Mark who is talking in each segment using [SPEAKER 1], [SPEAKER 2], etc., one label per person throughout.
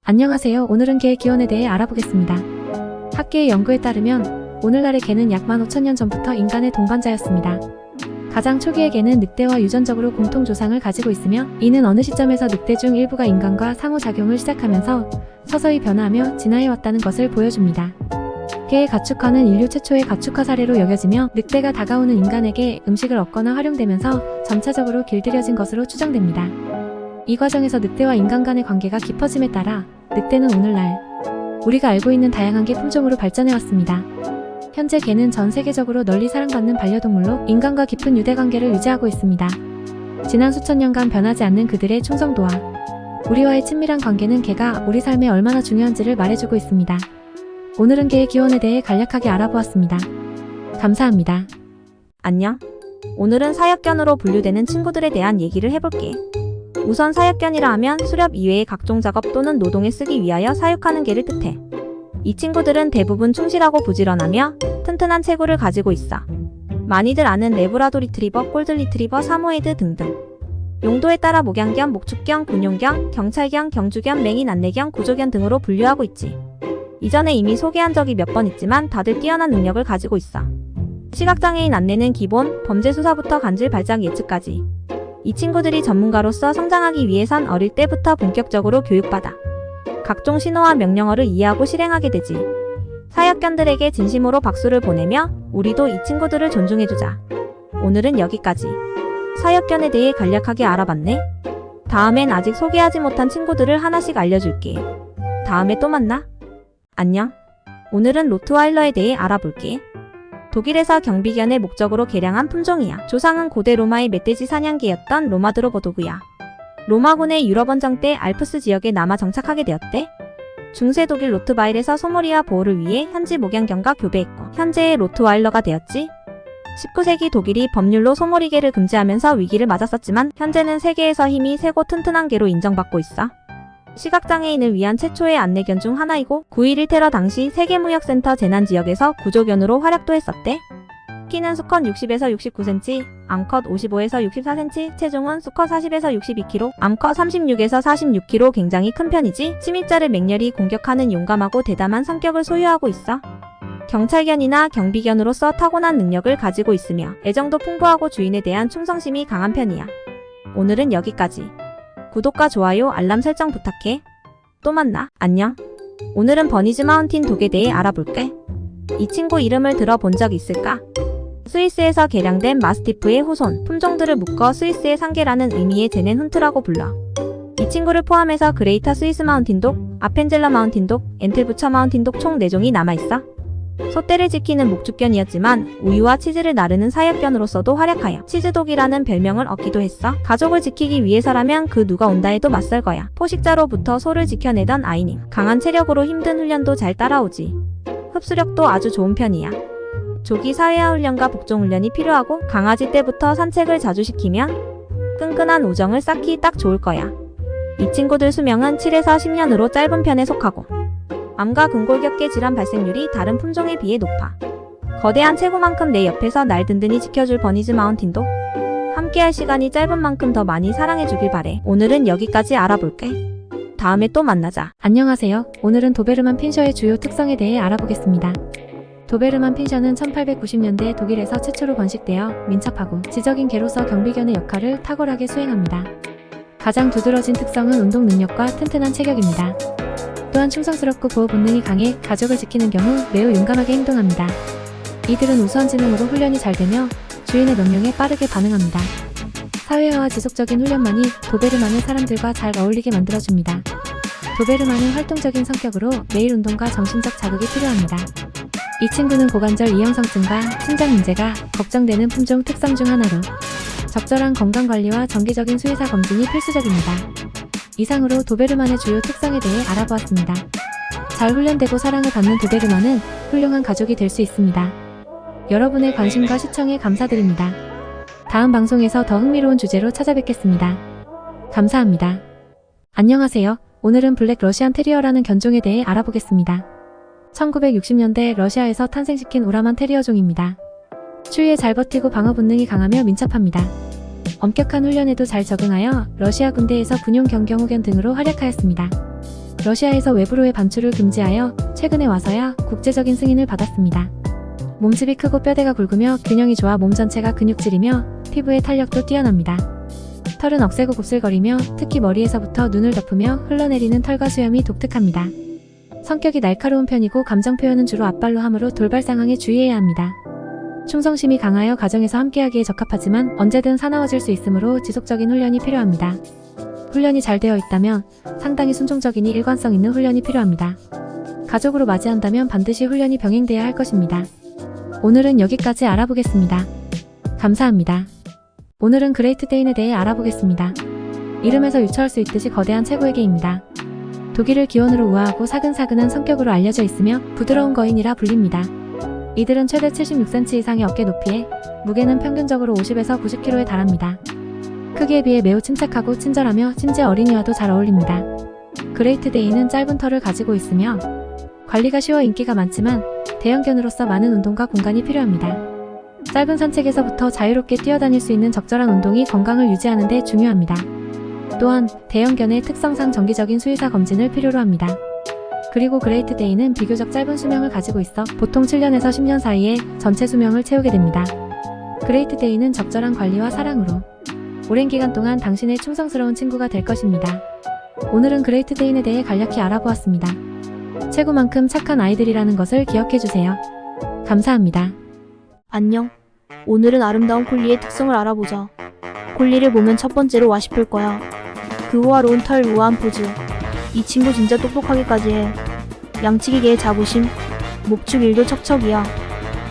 [SPEAKER 1] 안녕하세요. 오늘은 개의 기원에 대해 알아보겠습니다. 학계의 연구에 따르면 오늘날의 개는 약 15,000년 전부터 인간의 동반자였습니다. 가장 초기의 개는 늑대와 유전적으로 공통 조상을 가지고 있으며 이는 어느 시점에서 늑대 중 일부가 인간과 상호작용을 시작하면서 서서히 변화하며 진화해왔다는 것을 보여줍니다. 개의 가축화는 인류 최초의 가축화 사례로 여겨지며 늑대가 다가오는 인간에게 음식을 얻거나 활용되면서 점차적으로 길들여진 것으로 추정됩니다. 이 과정에서 늑대와 인간 간의 관계가 깊어짐에 따라 늑대는 오늘날 우리가 알고 있는 다양한 개 품종으로 발전해왔습니다. 현재 개는 전 세계적으로 널리 사랑받는 반려동물로 인간과 깊은 유대관계를 유지하고 있습니다. 지난 수천 년간 변하지 않는 그들의 충성도와 우리와의 친밀한 관계는 개가 우리 삶에 얼마나 중요한지를 말해주고 있습니다. 오늘은 개의 기원에 대해 간략하게 알아보았습니다. 감사합니다.
[SPEAKER 2] 안녕. 오늘은 사역견으로 분류되는 친구들에 대한 얘기를 해볼게. 우선 사역견이라 하면 수렵 이외의 각종 작업 또는 노동에 쓰기 위하여 사육하는 개를 뜻해. 이 친구들은 대부분 충실하고 부지런하며 튼튼한 체구를 가지고 있어. 많이들 아는 레브라도 리트리버, 골드 리트리버, 사모예드 등등. 용도에 따라 목양견, 목축견, 군용견, 경찰견, 경주견, 맹인 안내견, 구조견 등으로 분류하고 있지. 이전에 이미 소개한 적이 몇 번 있지만 다들 뛰어난 능력을 가지고 있어. 시각장애인 안내는 기본, 범죄 수사부터 간질 발작 예측까지. 이 친구들이 전문가로서 성장하기 위해선 어릴 때부터 본격적으로 교육받아 각종 신호와 명령어를 이해하고 실행하게 되지. 사역견들에게 진심으로 박수를 보내며 우리도 이 친구들을 존중해주자. 오늘은 여기까지. 사역견에 대해 간략하게 알아봤네. 다음엔 아직 소개하지 못한 친구들을 하나씩 알려줄게. 다음에 또 만나. 안녕. 오늘은 로트와일러에 대해 알아볼게. 독일에서 경비견의 목적으로 개량한 품종이야. 조상은 고대 로마의 멧돼지 사냥개였던 로마드로보도그야. 로마군의 유럽 원정 때 알프스 지역에 남아 정착하게 되었대. 중세 독일 로트바일에서 소몰이와 보호를 위해 현지 목양견과 교배했고 현재의 로트와일러가 되었지. 19세기 독일이 법률로 소몰이개를 금지하면서 위기를 맞았었지만 현재는 세계에서 힘이 세고 튼튼한 개로 인정받고 있어. 시각장애인을 위한 최초의 안내견 중 하나이고 9.11 테러 당시 세계무역센터 재난지역에서 구조견으로 활약도 했었대. 키는 수컷 60에서 69cm, 암컷 55에서 64cm, 체중은 수컷 40에서 62kg, 암컷 36에서 46kg 굉장히 큰 편이지. 침입자를 맹렬히 공격하는 용감하고 대담한 성격을 소유하고 있어. 경찰견이나 경비견으로서 타고난 능력을 가지고 있으며 애정도 풍부하고 주인에 대한 충성심이 강한 편이야. 오늘은 여기까지. 구독과 좋아요, 알람 설정 부탁해. 또 만나. 안녕. 오늘은 버니즈 마운틴 독에 대해 알아볼게. 이 친구 이름을 들어본 적 있을까? 스위스에서 개량된 마스티프의 후손, 품종들을 묶어 스위스의 상계라는 의미의 제넨 훈트라고 불러. 이 친구를 포함해서 그레이터 스위스 마운틴 독, 아펜젤러 마운틴 독, 엔틀부처 마운틴 독 총 4종이 남아있어. 소떼를 지키는 목축견이었지만 우유와 치즈를 나르는 사역견으로서도 활약하여 치즈독이라는 별명을 얻기도 했어. 가족을 지키기 위해서라면 그 누가 온다 해도 맞설 거야. 포식자로부터 소를 지켜내던 아이님. 강한 체력으로 힘든 훈련도 잘 따라오지. 흡수력도 아주 좋은 편이야. 조기 사회화 훈련과 복종 훈련이 필요하고 강아지 때부터 산책을 자주 시키면 끈끈한 우정을 쌓기 딱 좋을 거야. 이 친구들 수명은 7에서 10년으로 짧은 편에 속하고 암과 근골격계 질환 발생률이 다른 품종에 비해 높아. 거대한 체구만큼 내 옆에서 날 든든히 지켜줄 버니즈 마운틴도 함께할 시간이 짧은 만큼 더 많이 사랑해주길 바래. 오늘은 여기까지 알아볼게. 다음에 또 만나자.
[SPEAKER 1] 안녕하세요. 오늘은 도베르만 핀셔의 주요 특성에 대해 알아보겠습니다. 도베르만 핀셔는 1890년대 독일에서 최초로 번식되어 민첩하고 지적인 개로서 경비견의 역할을 탁월하게 수행합니다. 가장 두드러진 특성은 운동 능력과 튼튼한 체격입니다. 또한 충성스럽고 보호 본능이 강해 가족을 지키는 경우 매우 용감하게 행동합니다. 이들은 우수한 지능으로 훈련이 잘 되며 주인의 명령에 빠르게 반응합니다. 사회화와 지속적인 훈련만이 도베르만을 사람들과 잘 어울리게 만들어줍니다. 도베르만은 활동적인 성격으로 매일 운동과 정신적 자극이 필요합니다. 이 친구는 고관절 이형성증과 신장 문제가 걱정되는 품종 특성 중 하나로 적절한 건강관리와 정기적인 수의사 검진이 필수적입니다. 이상으로 도베르만의 주요 특성에 대해 알아보았습니다. 잘 훈련되고 사랑을 받는 도베르만은 훌륭한 가족이 될 수 있습니다. 여러분의 관심과 시청에 감사드립니다. 다음 방송에서 더 흥미로운 주제로 찾아뵙겠습니다. 감사합니다. 안녕하세요. 오늘은 블랙 러시안 테리어라는 견종에 대해 알아보겠습니다. 1960년대 러시아에서 탄생시킨 우라만 테리어종입니다. 추위에 잘 버티고 방어 본능이 강하며 민첩합니다. 엄격한 훈련에도 잘 적응하여 러시아 군대에서 군용 경경호견 등으로 활약하였습니다. 러시아에서 외부로의 반출을 금지하여 최근에 와서야 국제적인 승인을 받았습니다. 몸집이 크고 뼈대가 굵으며 균형이 좋아 몸 전체가 근육질이며 피부의 탄력도 뛰어납니다. 털은 억세고 곱슬거리며 특히 머리에서부터 눈을 덮으며 흘러내리는 털과 수염이 독특합니다. 성격이 날카로운 편이고 감정 표현은 주로 앞발로 하므로 돌발 상황에 주의해야 합니다. 충성심이 강하여 가정에서 함께하기에 적합하지만 언제든 사나워질 수 있으므로 지속적인 훈련이 필요합니다. 훈련이 잘 되어 있다면 상당히 순종적이니 일관성 있는 훈련이 필요합니다. 가족으로 맞이한다면 반드시 훈련이 병행돼야 할 것입니다. 오늘은 여기까지 알아보겠습니다. 감사합니다. 오늘은 그레이트 데인에 대해 알아보겠습니다. 이름에서 유추할 수 있듯이 거대한 최고의 개입니다. 독일을 기원으로 우아하고 사근사근한 성격으로 알려져 있으며 부드러운 거인이라 불립니다. 이들은 최대 76cm 이상의 어깨 높이에 무게는 평균적으로 50에서 90kg에 달합니다. 크기에 비해 매우 침착하고 친절하며 심지어 어린이와도 잘 어울립니다. 그레이트 데인은 짧은 털을 가지고 있으며 관리가 쉬워 인기가 많지만 대형견으로서 많은 운동과 공간이 필요합니다. 짧은 산책에서부터 자유롭게 뛰어다닐 수 있는 적절한 운동이 건강을 유지하는 데 중요합니다. 또한 대형견의 특성상 정기적인 수의사 검진을 필요로 합니다. 그리고 그레이트 데인은 비교적 짧은 수명을 가지고 있어 보통 7년에서 10년 사이에 전체 수명을 채우게 됩니다. 그레이트 데인은 적절한 관리와 사랑으로 오랜 기간 동안 당신의 충성스러운 친구가 될 것입니다. 오늘은 그레이트 데인에 대해 간략히 알아보았습니다. 최고만큼 착한 아이들이라는 것을 기억해주세요. 감사합니다.
[SPEAKER 3] 안녕. 오늘은 아름다운 콜리의 특성을 알아보자. 콜리를 보면 첫 번째로 와 싶을 거야. 그 호화로운 털, 우아한 포즈. 이 친구 진짜 똑똑하기까지 해. 양치기계의 자부심. 목축 일도 척척이야.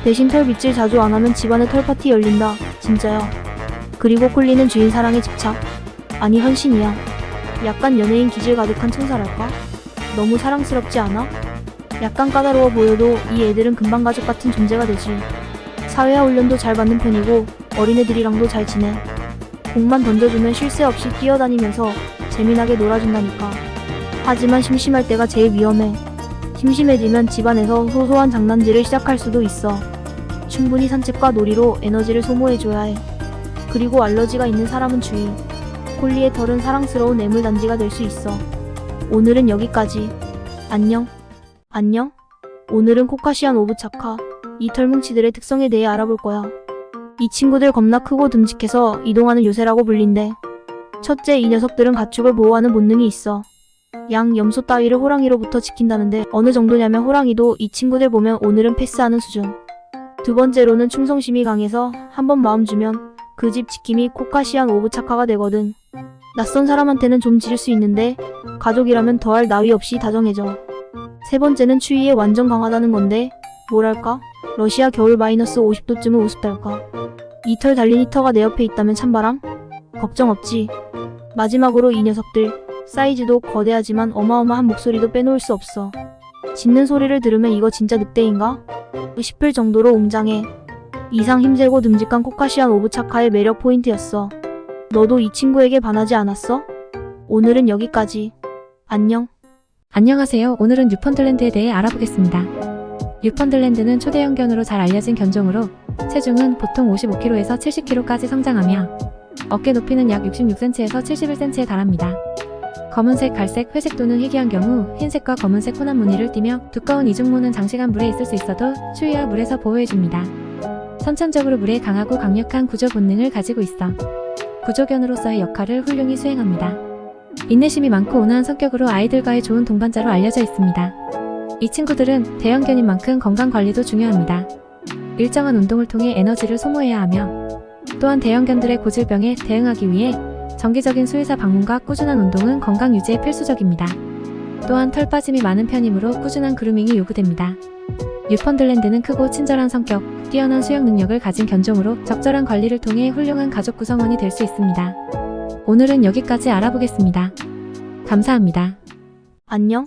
[SPEAKER 3] 대신 털 빗질 자주 안 하면 집안에 털 파티 열린다. 진짜야. 그리고 콜리는 주인 사랑에 집착. 아니 헌신이야. 약간 연예인 기질 가득한 천사랄까? 너무 사랑스럽지 않아? 약간 까다로워 보여도 이 애들은 금방 가족 같은 존재가 되지. 사회화 훈련도 잘 받는 편이고 어린애들이랑도 잘 지내. 공만 던져주면 쉴 새 없이 뛰어다니면서 재미나게 놀아준다니까. 하지만 심심할 때가 제일 위험해. 심심해지면 집안에서 소소한 장난질을 시작할 수도 있어. 충분히 산책과 놀이로 에너지를 소모해줘야 해. 그리고 알러지가 있는 사람은 주의. 콜리의 털은 사랑스러운 애물단지가 될 수 있어. 오늘은 여기까지. 안녕. 안녕. 오늘은 코카시안 오브차카. 이 털뭉치들의 특성에 대해 알아볼 거야. 이 친구들 겁나 크고 듬직해서 이동하는 요새라고 불린대. 첫째, 이 녀석들은 가축을 보호하는 본능이 있어. 양, 염소 따위를 호랑이로부터 지킨다는데 어느 정도냐면 호랑이도 이 친구들 보면 오늘은 패스하는 수준. 두 번째로는 충성심이 강해서 한번 마음 주면 그 집 지킴이 코카시안 오브차카가 되거든. 낯선 사람한테는 좀 지를 수 있는데 가족이라면 더할 나위 없이 다정해져. 세 번째는 추위에 완전 강하다는 건데 뭐랄까? 러시아 겨울 마이너스 50도쯤은 우습달까? 이 털 달린 히터가 내 옆에 있다면 찬바람? 걱정 없지. 마지막으로 이 녀석들 사이즈도 거대하지만 어마어마한 목소리도 빼놓을 수 없어. 짖는 소리를 들으면 이거 진짜 늑대인가? 싶을 정도로 웅장해. 이상 힘세고 듬직한 코카시안 오브차카의 매력 포인트였어. 너도 이 친구에게 반하지 않았어? 오늘은 여기까지. 안녕.
[SPEAKER 1] 안녕하세요. 오늘은 뉴펀들랜드에 대해 알아보겠습니다. 뉴펀들랜드는 초대형견으로 잘 알려진 견종으로 체중은 보통 55kg에서 70kg까지 성장하며 어깨 높이는 약 66cm에서 71cm에 달합니다. 검은색, 갈색, 회색 또는 희귀한 경우 흰색과 검은색 혼합 무늬를 띠며 두꺼운 이중모는 장시간 물에 있을 수 있어도 추위와 물에서 보호해줍니다. 선천적으로 물에 강하고 강력한 구조 본능을 가지고 있어 구조견으로서의 역할을 훌륭히 수행합니다. 인내심이 많고 온화한 성격으로 아이들과의 좋은 동반자로 알려져 있습니다. 이 친구들은 대형견인 만큼 건강관리도 중요합니다. 일정한 운동을 통해 에너지를 소모해야 하며 또한 대형견들의 고질병에 대응하기 위해 정기적인 수의사 방문과 꾸준한 운동은 건강 유지에 필수적입니다. 또한 털 빠짐이 많은 편이므로 꾸준한 그루밍이 요구됩니다. 뉴펀들랜드는 크고 친절한 성격, 뛰어난 수영 능력을 가진 견종으로 적절한 관리를 통해 훌륭한 가족 구성원이 될 수 있습니다. 오늘은 여기까지 알아보겠습니다. 감사합니다.
[SPEAKER 3] 안녕.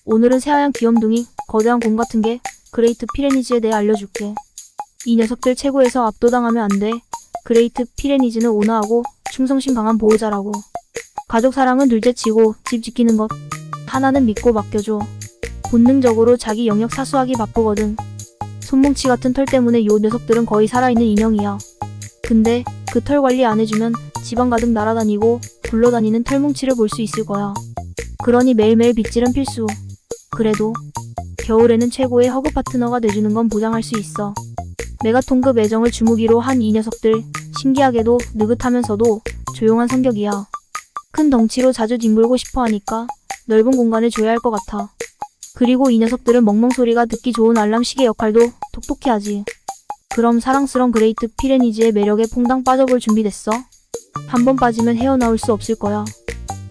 [SPEAKER 3] 오늘은 새하얀 귀염둥이, 거대한 곰 같은 게 그레이트 피레니즈에 대해 알려줄게. 이 녀석들 최고에서 압도당하면 안 돼. 그레이트 피레니즈는 온화하고 충성심 강한 보호자라고. 가족 사랑은 둘째치고 집 지키는 것 하나는 믿고 맡겨줘. 본능적으로 자기 영역 사수하기 바쁘거든. 손뭉치 같은 털 때문에 요 녀석들은 거의 살아있는 인형이야. 근데 그 털 관리 안 해주면 집안 가득 날아다니고 굴러다니는 털뭉치를 볼 수 있을 거야. 그러니 매일매일 빗질은 필수. 그래도 겨울에는 최고의 허그 파트너가 돼주는 건 보장할 수 있어. 메가톤급 애정을 주무기로 한 이 녀석들, 신기하게도 느긋하면서도 조용한 성격이야. 큰 덩치로 자주 뒹굴고 싶어 하니까 넓은 공간을 줘야 할 것 같아. 그리고 이 녀석들은 멍멍 소리가 듣기 좋은 알람 시계 역할도 톡톡히 하지. 그럼 사랑스런 그레이트 피레니즈의 매력에 퐁당 빠져볼 준비 됐어? 한 번 빠지면 헤어나올 수 없을 거야.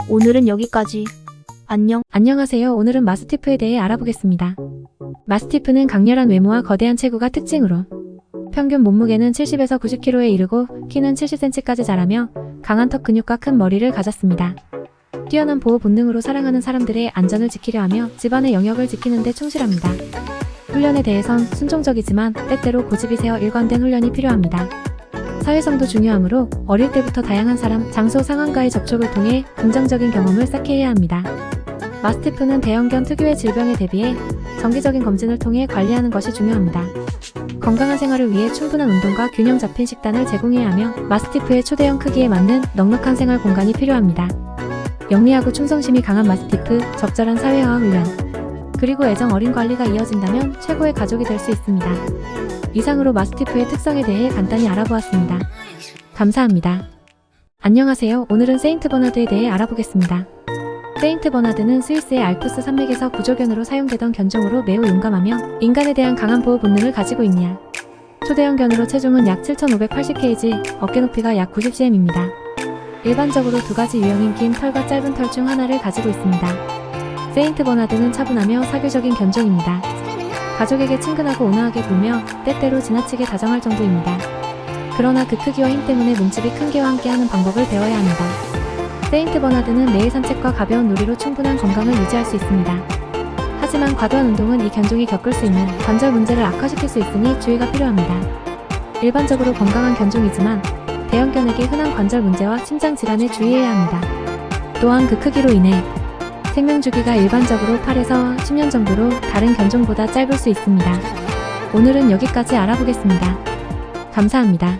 [SPEAKER 3] 오늘은 여기까지. 안녕.
[SPEAKER 1] 안녕하세요. 오늘은 마스티프에 대해 알아보겠습니다. 마스티프는 강렬한 외모와 거대한 체구가 특징으로 평균 몸무게는 70에서 90kg에 이르고 키는 70cm까지 자라며 강한 턱 근육과 큰 머리를 가졌습니다. 뛰어난 보호 본능으로 사랑하는 사람들의 안전을 지키려 하며 집안의 영역을 지키는 데 충실합니다. 훈련에 대해선 순종적이지만 때때로 고집이 세어 일관된 훈련이 필요합니다. 사회성도 중요하므로 어릴 때부터 다양한 사람, 장소, 상황과의 접촉을 통해 긍정적인 경험을 쌓게 해야 합니다. 마스티프는 대형견 특유의 질병에 대비해 정기적인 검진을 통해 관리하는 것이 중요합니다. 건강한 생활을 위해 충분한 운동과 균형 잡힌 식단을 제공해야 하며 마스티프의 초대형 크기에 맞는 넉넉한 생활 공간이 필요합니다. 영리하고 충성심이 강한 마스티프, 적절한 사회화 훈련, 그리고 애정 어린 관리가 이어진다면 최고의 가족이 될 수 있습니다. 이상으로 마스티프의 특성에 대해 간단히 알아보았습니다. 감사합니다. 안녕하세요. 오늘은 세인트 버나드에 대해 알아보겠습니다. 세인트 버나드는 스위스의 알프스 산맥에서 구조견으로 사용되던 견종으로 매우 용감하며 인간에 대한 강한 보호 본능을 가지고 있냐. 초대형 견으로 체중은 약 7,580kg, 어깨 높이가 약 90cm입니다. 일반적으로 두 가지 유형인 긴 털과 짧은 털 중 하나를 가지고 있습니다. 세인트 버나드는 차분하며 사교적인 견종입니다. 가족에게 친근하고 온화하게 굴며 때때로 지나치게 다정할 정도입니다. 그러나 그 크기와 힘 때문에 몸집이 큰 개와 함께하는 방법을 배워야 합니다. 세인트 버나드는 매일 산책과 가벼운 놀이로 충분한 건강을 유지할 수 있습니다. 하지만 과도한 운동은 이 견종이 겪을 수 있는 관절 문제를 악화시킬 수 있으니 주의가 필요합니다. 일반적으로 건강한 견종이지만 대형견에게 흔한 관절 문제와 심장 질환에 주의해야 합니다. 또한 그 크기로 인해 생명 주기가 일반적으로 8에서 10년 정도로 다른 견종보다 짧을 수 있습니다. 오늘은 여기까지 알아보겠습니다. 감사합니다.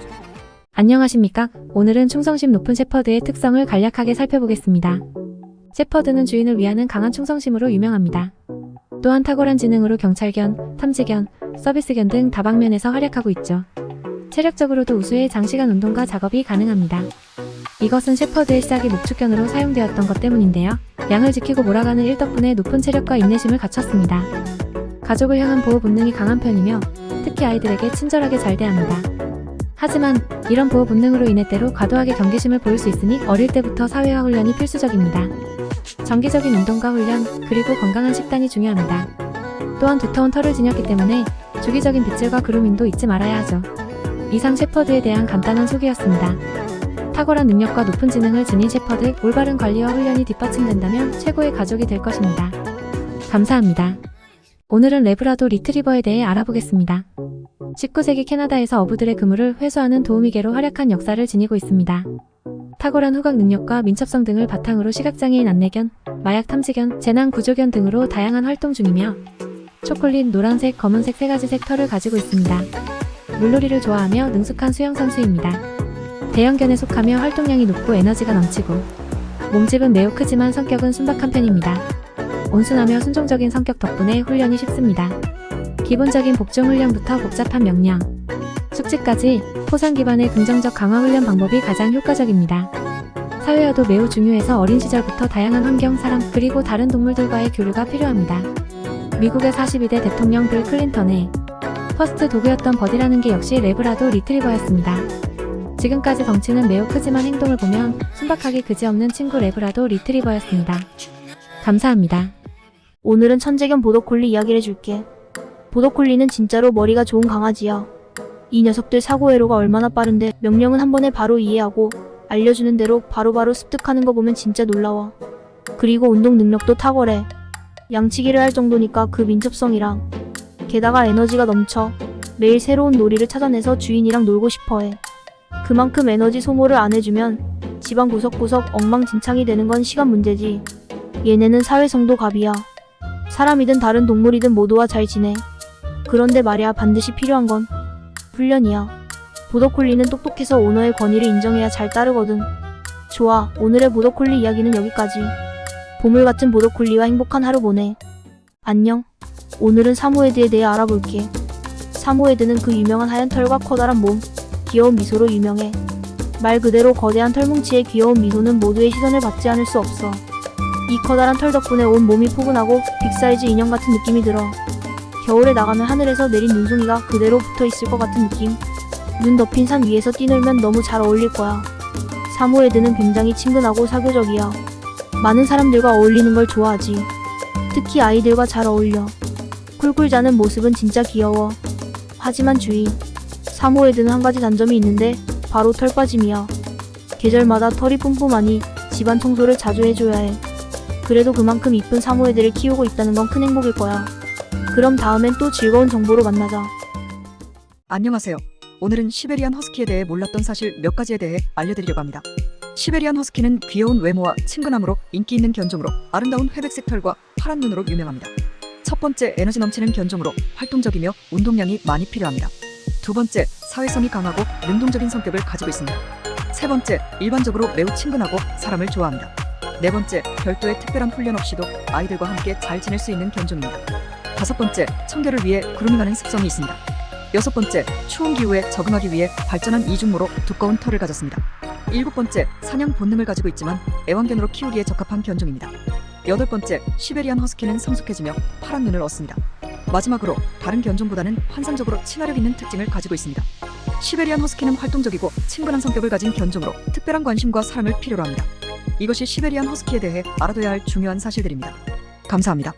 [SPEAKER 1] 안녕하십니까? 오늘은 충성심 높은 셰퍼드의 특성을 간략하게 살펴보겠습니다. 셰퍼드는 주인을 위하는 강한 충성심으로 유명합니다. 또한 탁월한 지능으로 경찰견, 탐지견, 서비스견 등 다방면에서 활약하고 있죠. 체력적으로도 우수해 장시간 운동과 작업이 가능합니다. 이것은 셰퍼드의 시작이 목축견으로 사용되었던 것 때문인데요. 양을 지키고 몰아가는 일 덕분에 높은 체력과 인내심을 갖췄습니다. 가족을 향한 보호 본능이 강한 편이며 특히 아이들에게 친절하게 잘 대합니다. 하지만 이런 보호 본능으로 인해 때로 과도하게 경계심을 보일 수 있으니 어릴 때부터 사회화 훈련이 필수적입니다. 정기적인 운동과 훈련, 그리고 건강한 식단이 중요합니다. 또한 두터운 털을 지녔기 때문에 주기적인 빗질과 그루밍도 잊지 말아야 하죠. 이상 셰퍼드에 대한 간단한 소개였습니다. 탁월한 능력과 높은 지능을 지닌 셰퍼드, 올바른 관리와 훈련이 뒷받침된다면 최고의 가족이 될 것입니다. 감사합니다. 오늘은 레브라도 리트리버에 대해 알아보겠습니다. 19세기 캐나다에서 어부들의 그물을 회수하는 도우미개로 활약한 역사를 지니고 있습니다. 탁월한 후각 능력과 민첩성 등을 바탕으로 시각장애인 안내견, 마약 탐지견, 재난 구조견 등으로 다양한 활동 중이며 초콜릿, 노란색, 검은색 세 가지 색 털을 가지고 있습니다. 물놀이를 좋아하며 능숙한 수영선수입니다. 대형견에 속하며 활동량이 높고 에너지가 넘치고 몸집은 매우 크지만 성격은 순박한 편입니다. 온순하며 순종적인 성격 덕분에 훈련이 쉽습니다. 기본적인 복종 훈련부터 복잡한 명령, 숙지까지 포상 기반의 긍정적 강화 훈련 방법이 가장 효과적입니다. 사회화도 매우 중요해서 어린 시절부터 다양한 환경, 사람, 그리고 다른 동물들과의 교류가 필요합니다. 미국의 42대 대통령 빌 클린턴의 퍼스트 도그였던 버디라는 게 역시 레브라도 리트리버였습니다. 지금까지 덩치는 매우 크지만 행동을 보면 순박하기 그지없는 친구 레브라도 리트리버였습니다. 감사합니다.
[SPEAKER 3] 오늘은 천재견 보더콜리 이야기를 해줄게. 보더콜리는 진짜로 머리가 좋은 강아지야. 이 녀석들 사고회로가 얼마나 빠른데 명령은 한 번에 바로 이해하고 알려주는 대로 바로바로 습득하는 거 보면 진짜 놀라워. 그리고 운동 능력도 탁월해. 양치기를 할 정도니까 그 민첩성이랑 게다가 에너지가 넘쳐 매일 새로운 놀이를 찾아내서 주인이랑 놀고 싶어해. 그만큼 에너지 소모를 안 해주면 집안 구석구석 엉망진창이 되는 건 시간 문제지. 얘네는 사회성도 갑이야. 사람이든 다른 동물이든 모두와 잘 지내. 그런데 말야 반드시 필요한 건 훈련이야. 보더콜리는 똑똑해서 오너의 권위를 인정해야 잘 따르거든. 좋아, 오늘의 보더콜리 이야기는 여기까지. 보물 같은 보더콜리와 행복한 하루 보내. 안녕. 오늘은 사모예드에 대해 알아볼게. 사모예드는 그 유명한 하얀 털과 커다란 몸, 귀여운 미소로 유명해. 말 그대로 거대한 털뭉치의 귀여운 미소는 모두의 시선을 받지 않을 수 없어. 이 커다란 털 덕분에 온 몸이 포근하고 빅사이즈 인형 같은 느낌이 들어. 겨울에 나가면 하늘에서 내린 눈송이가 그대로 붙어 있을 것 같은 느낌. 눈 덮인 산 위에서 뛰놀면 너무 잘 어울릴 거야. 사모예드는 굉장히 친근하고 사교적이야. 많은 사람들과 어울리는 걸 좋아하지. 특히 아이들과 잘 어울려. 쿨쿨 자는 모습은 진짜 귀여워. 하지만 주의. 사모예드는 한 가지 단점이 있는데 바로 털 빠짐이야. 계절마다 털이 뿜뿜하니 집안 청소를 자주 해줘야 해. 그래도 그만큼 이쁜 사모예드를 키우고 있다는 건 큰 행복일 거야. 그럼 다음엔 또 즐거운 정보로 만나자.
[SPEAKER 4] 안녕하세요. 오늘은 시베리안 허스키에 대해 몰랐던 사실 몇 가지에 대해 알려드리려고 합니다. 시베리안 허스키는 귀여운 외모와 친근함으로 인기 있는 견종으로 아름다운 회백색 털과 파란 눈으로 유명합니다. 첫 번째, 에너지 넘치는 견종으로 활동적이며 운동량이 많이 필요합니다. 두 번째, 사회성이 강하고 능동적인 성격을 가지고 있습니다. 세 번째, 일반적으로 매우 친근하고 사람을 좋아합니다. 네 번째, 별도의 특별한 훈련 없이도 아이들과 함께 잘 지낼 수 있는 견종입니다. 다섯 번째, 청결을 위해 그루밍하는 습성이 있습니다. 여섯 번째, 추운 기후에 적응하기 위해 발전한 이중모로 두꺼운 털을 가졌습니다. 일곱 번째, 사냥 본능을 가지고 있지만 애완견으로 키우기에 적합한 견종입니다. 여덟 번째, 시베리안 허스키는 성숙해지며 파란 눈을 얻습니다. 마지막으로 다른 견종보다는 환상적으로 친화력 있는 특징을 가지고 있습니다. 시베리안 허스키는 활동적이고 친근한 성격을 가진 견종으로 특별한 관심과 사랑을 필요로 합니다. 이것이 시베리안 허스키에 대해 알아둬야 할 중요한 사실들입니다. 감사합니다.